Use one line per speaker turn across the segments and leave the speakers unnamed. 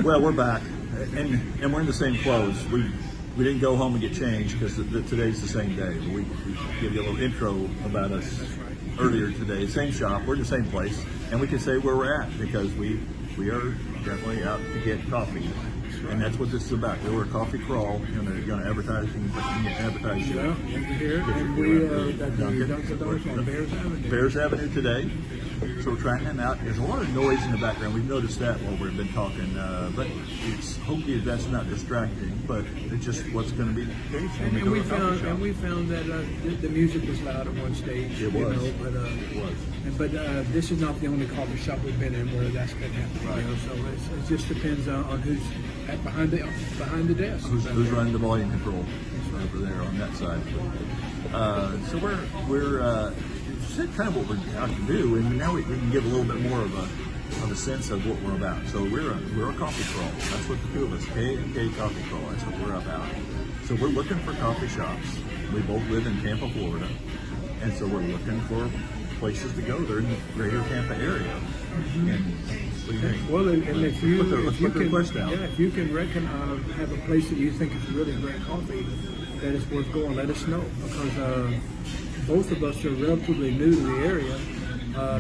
Well, we're back, and we're in the same clothes. We didn't go home and get changed because today's the same day. We give you a little intro about us earlier today. Same shop, we're in the same place, and we can say where we're at because we are definitely out to get coffee. And that's what this is about. We're a coffee crawl. You're going to advertise. You can advertise.
Yeah, here. And we are at the Dunkin' Donuts on Bears Avenue.
Bears Avenue today. So we're trying that out. There's a lot of noise in the background. We've noticed that while we've been talking. But it's hopefully that's not distracting. But it's just what's going to be the case.
And we found that the music was loud at one stage.
It was.
It was. But this is not the only coffee shop we've been in where that's been happening. Right. So it just depends on who's behind the desk.
Who's running the volume control over there on that side. So we're said kind of what we're out to do, and now we can give a little bit more of a sense of what we're about. So we're a coffee crawl. That's what the two of us, K and K Coffee Crawl. That's what we're about. So we're looking for coffee shops. We both live in Tampa, Florida, and so we're looking for places to go. They're in the greater Tampa area. And what do you think?
Well, and if you can have a place that you think is really great coffee that is worth going, let us know because both of us are relatively new to the area.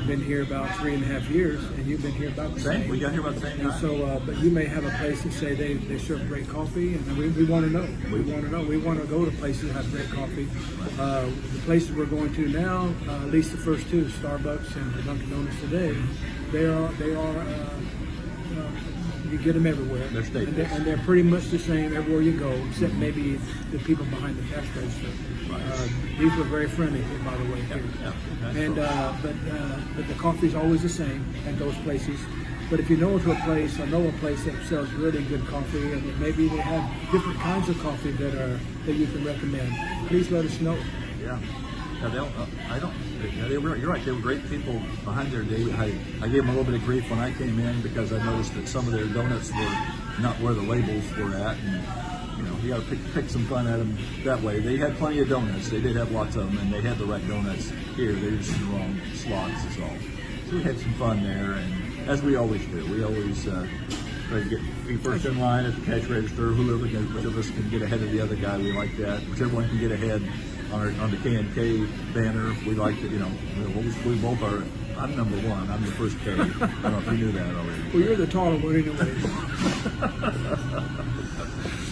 Been here about 3.5 years, and you've been here about the same.
We got here about the same time.
And so, but you may have a place that say they serve great coffee, and we want to know. We want to know. We want to go to places that have great coffee. The places we're going to now, at least the first two, Starbucks and Dunkin' Donuts today, they are. You get them everywhere.
They're staples.
And they're pretty much the same everywhere you go, except maybe the people behind the cash register. These were very friendly, by the way. And but the coffee's always the same at those places. But if you know a place that sells really good coffee, and maybe they have different kinds of coffee that you can recommend, please let us know.
Yeah. You're right. They were great people behind their day. I gave them a little bit of grief when I came in because I noticed that some of their donuts were not where the labels were at, and you got to pick some fun at them that way. They had plenty of donuts. They did have lots of them, and they had the right donuts here. They were just in the wrong slots, is all. So we had some fun there, and as we always do, we always try to be first in line at the cash register. Which of us can get ahead of the other guy, we like that. Whichever one can get ahead on the K&K banner, we like it. We both are. I'm number one. I'm the first K. I don't know if you knew that already.
Well, you're the taller one anyway.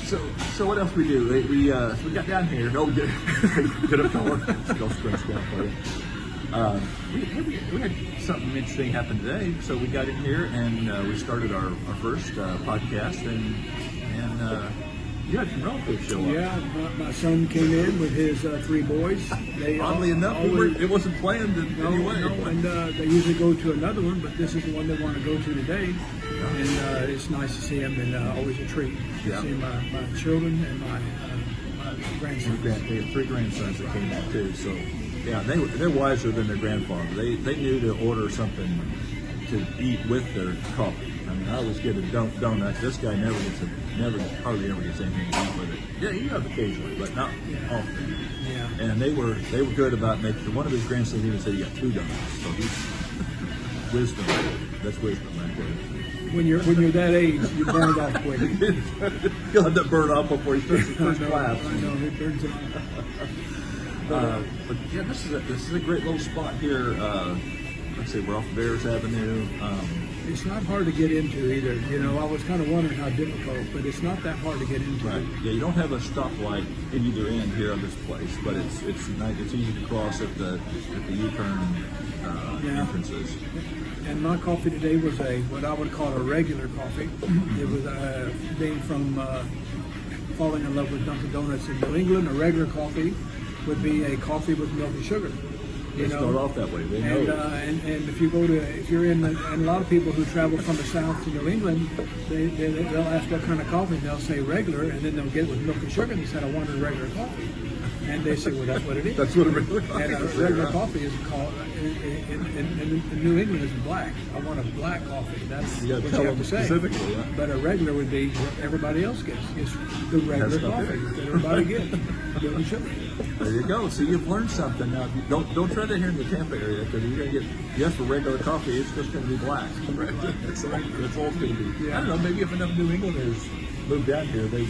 So what else we do? We got down here. No, get up taller. Go stretch down for you. We had something interesting happen today. So we got in here and we started our first podcast and you had some relatives show up.
Yeah, my son came in with his 3 boys.
Oddly enough, it wasn't planned in any way.
No, and they usually go to another one, but this is the one they want to go to today. Yeah. And it's nice to see them, and always a treat to see my children and my grandsons.
They have 3 grandsons that came out too. So yeah, they're wiser than their grandfather. They knew to order something to eat with their coffee. I mean, I always get a donut. This guy hardly ever gets anything to eat with it. Yeah, you have occasionally, but not often.
Yeah.
And they were good about making. One of his grandsons even said he got 2 donuts. So he's wisdom. That's wisdom right there.
When you're that age, you burn it off quick.
You'll have to burn off before he starts his first class.
I know, it burns it.
But yeah, this is a great little spot here. Let's see, we're off Bears Avenue.
It's not hard to get into either. I was kind of wondering how difficult, but it's not that hard to get into.
Right. Yeah, you don't have a stoplight in either end here on this place, but it's nice. It's easy to cross at the U-turn entrances.
And my coffee today was what I would call a regular coffee. It was being from falling in love with Dunkin' Donuts in New England. A regular coffee would be a coffee with milk and sugar.
They start off that way. They know.
And if you're in, and a lot of people who travel from the South to New England, they'll ask what kind of coffee, and they'll say regular, and then they'll get it with milk and sugar, and they said, I wanted a regular coffee. And they say, well, that's what it is.
That's what a regular coffee
And
is.
regular coffee is called, in New England, is black. I want a black coffee. That's
You
what
gotta
you
tell
have
them
to say.
specifically, yeah.
But a regular would be what everybody else gets. It's the regular
That's not
coffee
it.
that everybody gets. Milk and sugar.
There you go. So you've learned something now. Don't try that here in the Tampa area, because you're gonna get, yes, for regular coffee, it's just gonna be black. That's all it's gonna be.
Yeah.
I don't know. Maybe if enough New Englanders move down here, they'd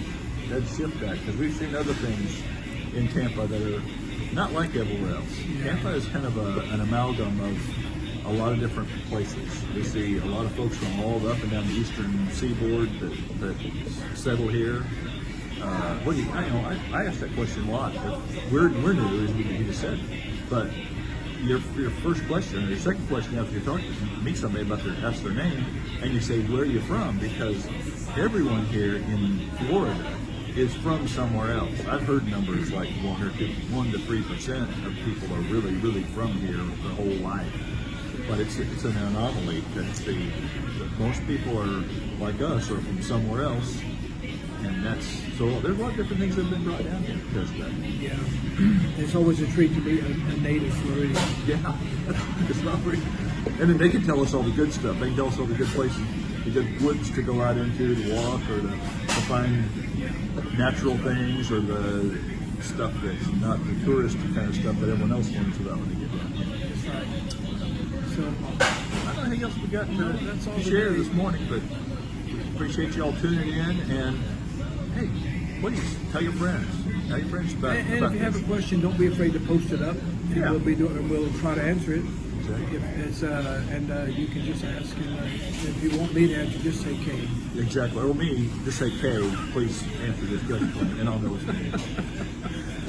shift that, because we've seen other things in Tampa that are not like everywhere else. Tampa is kind of an amalgam of a lot of different places. We see a lot of folks from all up and down the eastern seaboard that settle here. What do you, I ask that question a lot. If we're new, as you just said, but your first question, or your second question after you talk to meet somebody about ask their name, and you say, where are you from? Because everyone here in Florida is from somewhere else. I've heard numbers like 1 to 3% of people are really, really from here their whole life. But it's an anomaly that most people are like us or from somewhere else, and so there's a lot of different things that have been brought down here because of that.
Yeah. It's always a treat to be a native Floridian.
Yeah, it's not very. And then they can tell us all the good stuff. They can tell us all the good places, the good woods to go out into, to walk, or to find natural things, or the stuff that's not the touristy kind of stuff that everyone else learns about when they get down here.
That's right. So,
I don't know anything else we got
that's all
to share
today.
this morning, but appreciate you all tuning in. And hey, please tell your friends. Tell your friends about
and if you have a
this.
question, don't be afraid to post it up. And
Yeah.
we'll try to answer it.
Exactly.
If it's you can just ask, and if you want me to answer, just say K.
Exactly. Or me, just say Kay, please answer this question, and I'll know it's me.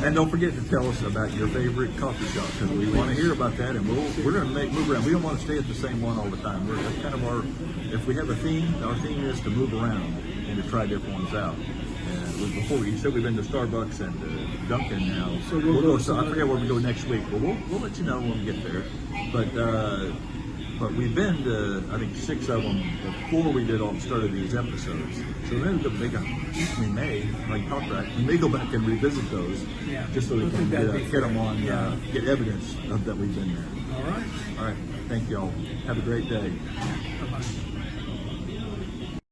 And don't forget to tell us about your favorite coffee shop, because we want to hear about that, and we're going to move around. We don't want to stay at the same one all the time. That's kind of if we have a theme, our theme is to move around and to try different ones out. And before you said we've been to Starbucks and Dunkin' now.
So
we'll
go
go.
to
So I forget where we go next week, but we'll let you know when we get there. But we've been to, I think, 6 of them before we started these episodes. So then we may go back and revisit those,
Yeah.
just so we
I
can
think that'd be
get them
fair.
on,
Yeah.
get evidence of that we've been there.
All right.
All right, thank you all. Have a great day.
Bye-bye.